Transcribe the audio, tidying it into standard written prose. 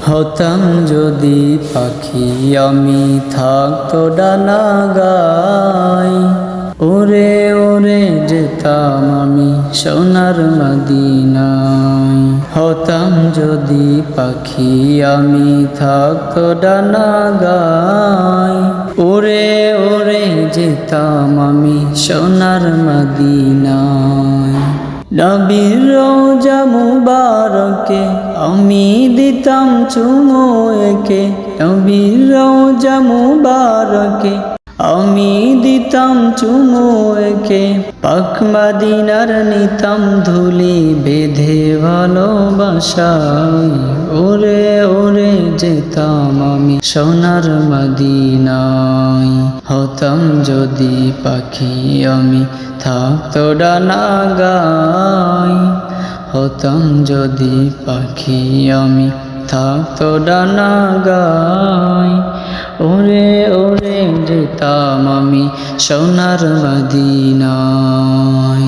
হতাম যদি পাখি আমি থাকতো ডানা গায়, ওরে ওরে যেতাম আমি সোনার মদিনায়। হতাম যদি পাখি আমি থাকতো ডানা গায়, ওরে ওরে যেতাম আমি সোনার মদিনায়। নবীর রওজা মুবারকে আমি দিতাম চুমো একে, নবীর রওজা মুবারকে আমি দিতাম চুমো একে। পাক মদিনার নিতাম ধুলি বেঁধে ভালোবাসায়, ওরে ওরে যেতাম আমি সোনার মদিনায়। হতাম যদি পাখি আমি থাকতো ডানা গায়, হতাম যদি পাখি আমি থাকতো ডানা গায়, ওরে ওরে যেতাম আমি সোনার মদিনায়।